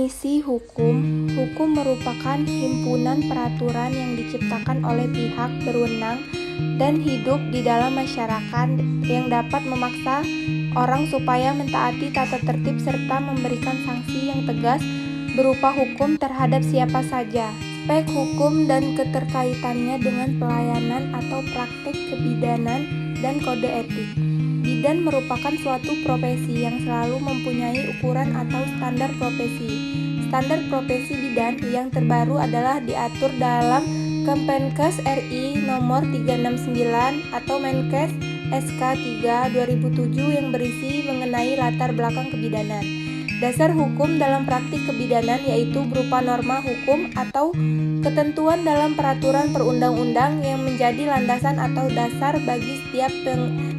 Definisi hukum. Hukum merupakan himpunan peraturan yang diciptakan oleh pihak berwenang dan hidup di dalam masyarakat yang dapat memaksa orang supaya mentaati tata tertib serta memberikan sanksi yang tegas berupa hukum terhadap siapa saja. Aspek hukum dan keterkaitannya dengan pelayanan atau praktek kebidanan dan kode etik. Bidan merupakan suatu profesi yang selalu mempunyai ukuran atau standar profesi. Standar profesi bidan yang terbaru adalah diatur dalam Kemenkes RI nomor 369 atau Menkes SK 3 2007 yang berisi mengenai latar belakang kebidanan. Dasar hukum dalam praktik kebidanan yaitu berupa norma hukum atau ketentuan dalam peraturan perundang-undang yang menjadi landasan atau dasar bagi setiap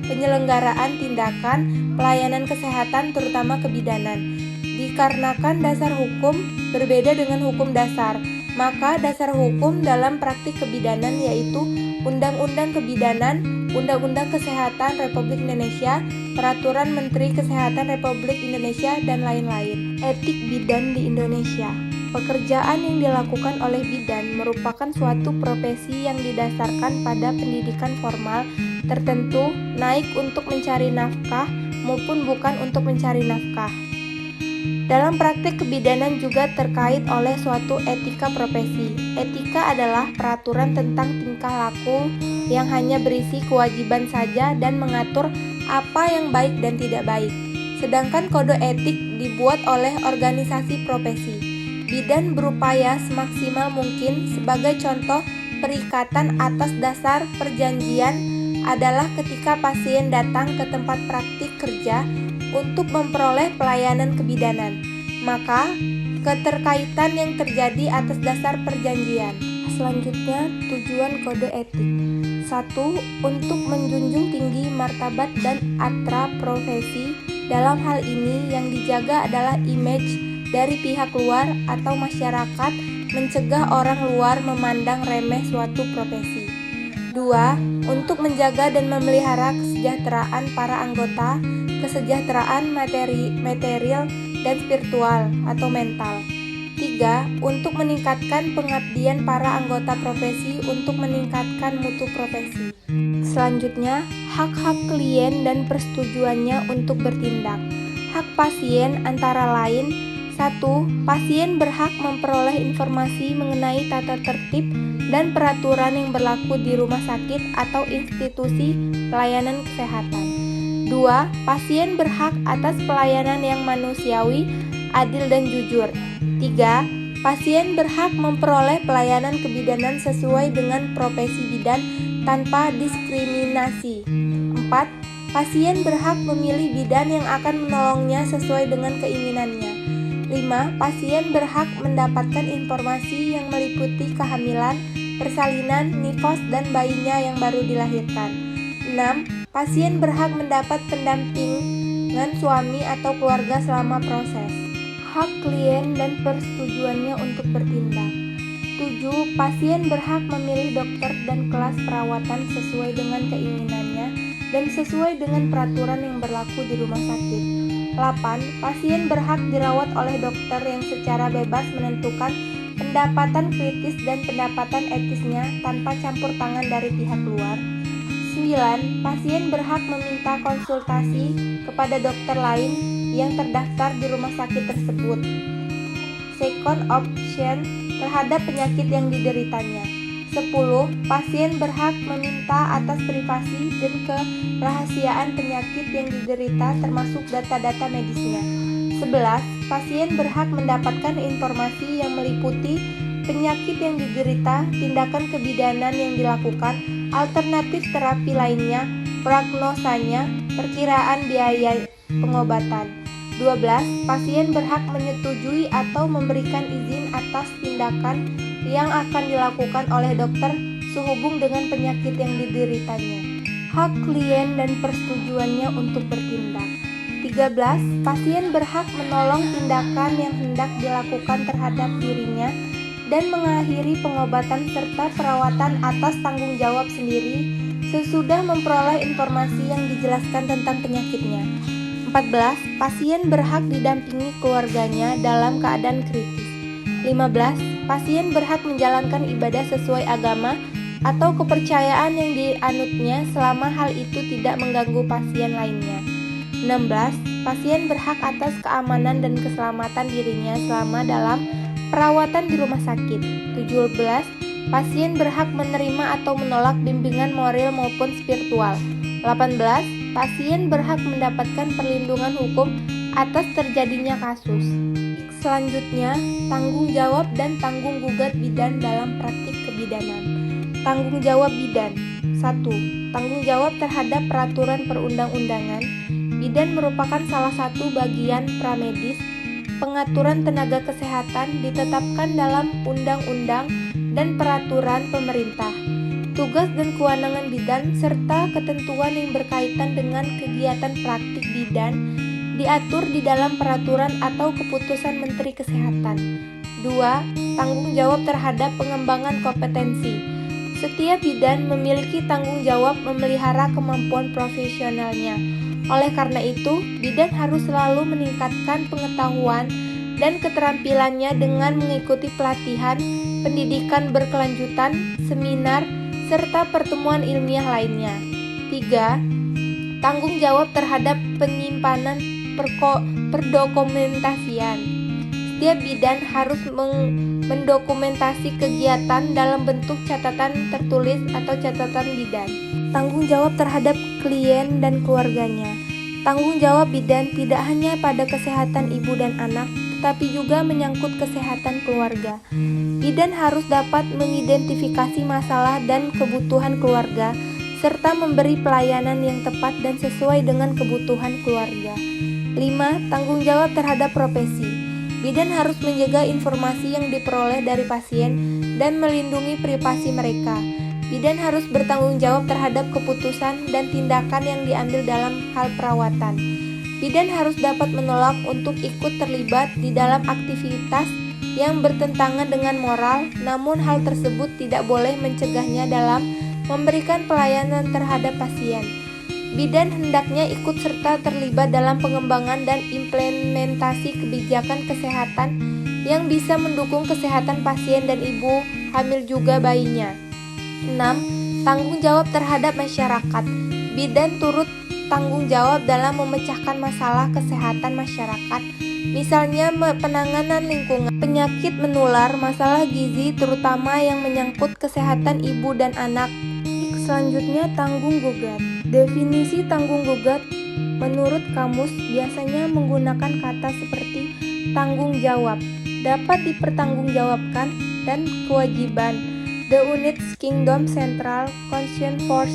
penyelenggaraan tindakan pelayanan kesehatan terutama kebidanan. Dikarenakan dasar hukum berbeda dengan hukum dasar, maka dasar hukum dalam praktik kebidanan yaitu Undang-Undang Kebidanan, Undang-Undang Kesehatan Republik Indonesia, Peraturan Menteri Kesehatan Republik Indonesia, dan lain-lain. Etik bidan di Indonesia. Pekerjaan yang dilakukan oleh bidan merupakan suatu profesi yang didasarkan pada pendidikan formal tertentu, naik untuk mencari nafkah maupun bukan untuk mencari nafkah. Dalam praktik kebidanan juga terkait oleh suatu etika profesi. Etika adalah peraturan tentang tingkah laku yang hanya berisi kewajiban saja dan mengatur apa yang baik dan tidak baik. Sedangkan kode etik dibuat oleh organisasi profesi. Bidan berupaya semaksimal mungkin sebagai contoh perikatan atas dasar perjanjian adalah ketika pasien datang ke tempat praktik kerja untuk memperoleh pelayanan kebidanan, maka keterkaitan yang terjadi atas dasar perjanjian. Selanjutnya, tujuan kode etik. 1. Untuk menjunjung tinggi martabat dan atra profesi. Dalam hal ini yang dijaga adalah image dari pihak luar atau masyarakat, mencegah orang luar memandang remeh suatu profesi. 2. Untuk menjaga dan memelihara kesejahteraan para anggota, kesejahteraan material dan spiritual atau mental. 3. Untuk meningkatkan pengabdian para anggota profesi untuk meningkatkan mutu profesi. Selanjutnya, hak-hak klien dan persetujuannya untuk bertindak. Hak pasien antara lain: 1. Pasien berhak memperoleh informasi mengenai tata tertib dan peraturan yang berlaku di rumah sakit atau institusi pelayanan kesehatan. 2. Pasien berhak atas pelayanan yang manusiawi, adil dan jujur. 3. Pasien berhak memperoleh pelayanan kebidanan sesuai dengan profesi bidan tanpa diskriminasi. 4. Pasien berhak memilih bidan yang akan menolongnya sesuai dengan keinginannya. 5. Pasien berhak mendapatkan informasi yang meliputi kehamilan, persalinan, nifas, dan bayinya yang baru dilahirkan. 6. Pasien berhak mendapat pendampingan suami atau keluarga selama proses. Hak klien dan persetujuannya untuk bertindak. 7. Pasien berhak memilih dokter dan kelas perawatan sesuai dengan keinginannya dan sesuai dengan peraturan yang berlaku di rumah sakit. 8. Pasien berhak dirawat oleh dokter yang secara bebas menentukan pendapatan kritis dan pendapatan etisnya tanpa campur tangan dari pihak luar. 9. Pasien berhak meminta konsultasi kepada dokter lain yang terdaftar di rumah sakit tersebut. Second option terhadap penyakit yang dideritanya. 10. Pasien berhak meminta atas privasi dan kerahasiaan penyakit yang diderita termasuk data-data medisnya. 11. Pasien berhak mendapatkan informasi yang meliputi penyakit yang diderita, tindakan kebidanan yang dilakukan, alternatif terapi lainnya, prognosanya, perkiraan biaya pengobatan. 12. Pasien berhak menyetujui atau memberikan izin atas tindakan yang akan dilakukan oleh dokter sehubung dengan penyakit yang dideritanya. Hak klien dan persetujuannya untuk bertindak. 13. Pasien berhak menolong tindakan yang hendak dilakukan terhadap dirinya dan mengakhiri pengobatan serta perawatan atas tanggung jawab sendiri sesudah memperoleh informasi yang dijelaskan tentang penyakitnya. 14. Pasien berhak didampingi keluarganya dalam keadaan kritis. 15. Pasien berhak menjalankan ibadah sesuai agama atau kepercayaan yang dianutnya selama hal itu tidak mengganggu pasien lainnya. 16. Pasien berhak atas keamanan dan keselamatan dirinya selama dalam perawatan di rumah sakit. 17. Pasien berhak menerima atau menolak bimbingan moral maupun spiritual. 18. Pasien berhak mendapatkan perlindungan hukum atas terjadinya kasus. Selanjutnya, tanggung jawab dan tanggung gugat bidan dalam praktik kebidanan. Tanggung jawab bidan. 1. Tanggung jawab terhadap peraturan perundang-undangan. Bidan merupakan salah satu bagian pramedis. Pengaturan tenaga kesehatan ditetapkan dalam undang-undang dan peraturan pemerintah. Tugas dan kewenangan bidan serta ketentuan yang berkaitan dengan kegiatan praktik bidan diatur di dalam peraturan atau keputusan Menteri Kesehatan. 2. Tanggung jawab terhadap pengembangan kompetensi. Setiap bidan memiliki tanggung jawab memelihara kemampuan profesionalnya. Oleh karena itu, bidan harus selalu meningkatkan pengetahuan dan keterampilannya dengan mengikuti pelatihan, pendidikan berkelanjutan, seminar, serta pertemuan ilmiah lainnya. 3. Tanggung jawab terhadap penyimpanan perdokumentasian. Setiap bidan harus mendokumentasi kegiatan dalam bentuk catatan tertulis atau catatan bidan. Tanggung jawab terhadap klien dan keluarganya. Tanggung jawab bidan tidak hanya pada kesehatan ibu dan anak, tetapi juga menyangkut kesehatan keluarga. Bidan harus dapat mengidentifikasi masalah dan kebutuhan keluarga, serta memberi pelayanan yang tepat dan sesuai dengan kebutuhan keluarga. 5. Tanggung jawab terhadap profesi. Bidan harus menjaga informasi yang diperoleh dari pasien dan melindungi privasi mereka. Bidan harus bertanggung jawab terhadap keputusan dan tindakan yang diambil dalam hal perawatan. Bidan harus dapat menolak untuk ikut terlibat di dalam aktivitas yang bertentangan dengan moral, namun hal tersebut tidak boleh mencegahnya dalam memberikan pelayanan terhadap pasien. Bidan hendaknya ikut serta terlibat dalam pengembangan dan implementasi kebijakan kesehatan yang bisa mendukung kesehatan pasien dan ibu hamil juga bayinya. 6. Tanggung jawab terhadap masyarakat. Bidan turut tanggung jawab dalam memecahkan masalah kesehatan masyarakat, misalnya penanganan lingkungan, penyakit menular, masalah gizi terutama yang menyangkut kesehatan ibu dan anak. Selanjutnya, tanggung gugat. Definisi tanggung gugat menurut kamus biasanya menggunakan kata seperti tanggung jawab, dapat dipertanggungjawabkan, dan kewajiban. The United Kingdom Central Commission for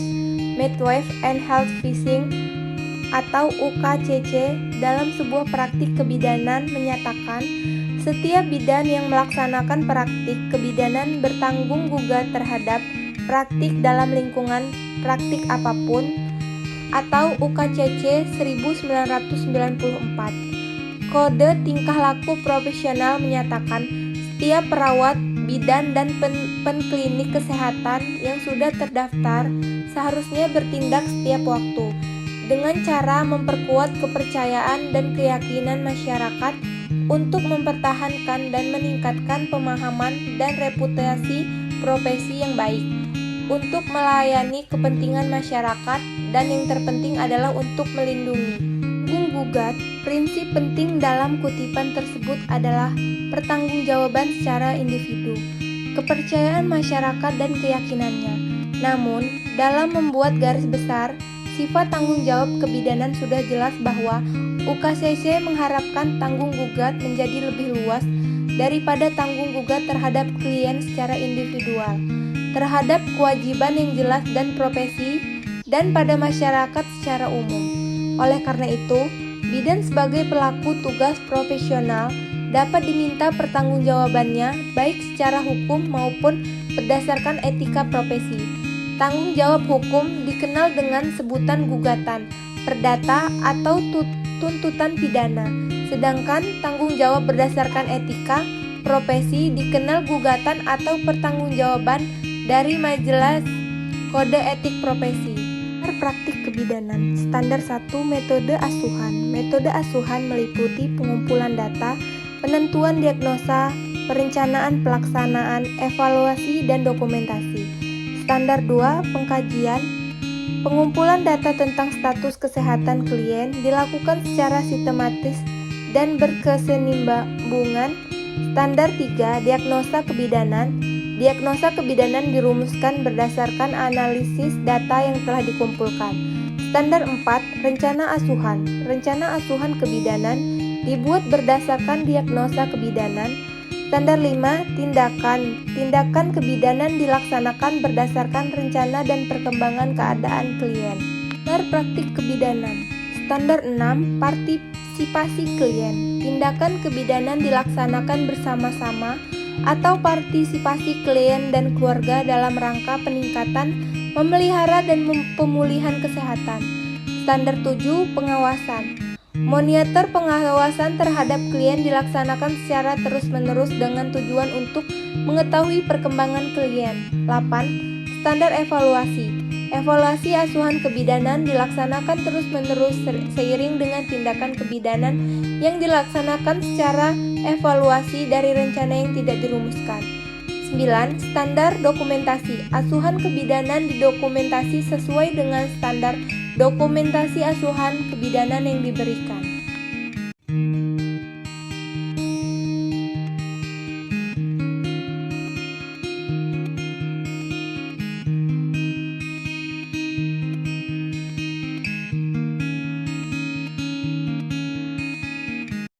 Midwife and Health Physician atau UKCC dalam sebuah praktik kebidanan menyatakan setiap bidan yang melaksanakan praktik kebidanan bertanggung gugat terhadap praktik dalam lingkungan praktik apapun, atau UKCC 1994. Kode tingkah laku profesional menyatakan setiap perawat, bidan, dan penklinik kesehatan yang sudah terdaftar seharusnya bertindak setiap waktu dengan cara memperkuat kepercayaan dan keyakinan masyarakat untuk mempertahankan dan meningkatkan pemahaman dan reputasi profesi yang baik, untuk melayani kepentingan masyarakat, dan yang terpenting adalah untuk melindungi. Tanggung gugat, prinsip penting dalam kutipan tersebut adalah pertanggungjawaban secara individu, kepercayaan masyarakat dan keyakinannya. Namun, dalam membuat garis besar, sifat tanggung jawab kebidanan sudah jelas bahwa UKCC mengharapkan tanggung gugat menjadi lebih luas daripada tanggung gugat terhadap klien secara individual, terhadap kewajiban yang jelas dan profesi, dan pada masyarakat secara umum. Oleh karena itu, bidan sebagai pelaku tugas profesional dapat diminta pertanggungjawabannya baik secara hukum maupun berdasarkan etika profesi. Tanggung jawab hukum dikenal dengan sebutan gugatan, perdata, atau tuntutan pidana, sedangkan tanggung jawab berdasarkan etika profesi dikenal gugatan atau pertanggungjawaban dari Majelis Kode Etik Profesi. Praktik kebidanan. Standar 1 metode asuhan. Metode asuhan meliputi pengumpulan data, penentuan diagnosa, perencanaan pelaksanaan, evaluasi, dan dokumentasi. Standar 2 pengkajian. Pengumpulan data tentang status kesehatan klien dilakukan secara sistematis dan berkesinambungan. Standar 3 diagnosa kebidanan. Diagnosa kebidanan dirumuskan berdasarkan analisis data yang telah dikumpulkan. Standar 4 rencana asuhan. Rencana asuhan kebidanan dibuat berdasarkan diagnosa kebidanan. Standar 5 tindakan. Tindakan kebidanan dilaksanakan berdasarkan rencana dan perkembangan keadaan klien. Standar praktik kebidanan. Standar 6 partisipasi klien. Tindakan kebidanan dilaksanakan bersama-sama atau partisipasi klien dan keluarga dalam rangka peningkatan, memelihara, dan pemulihan kesehatan. Standar 7 pengawasan. Monitor pengawasan terhadap klien dilaksanakan secara terus-menerus dengan tujuan untuk mengetahui perkembangan klien. 8. Standar evaluasi. Evaluasi asuhan kebidanan dilaksanakan terus-menerus seiring dengan tindakan kebidanan yang dilaksanakan secara evaluasi dari rencana yang tidak dirumuskan. 9. Standar dokumentasi. Asuhan kebidanan didokumentasi sesuai dengan standar dokumentasi asuhan kebidanan yang diberikan.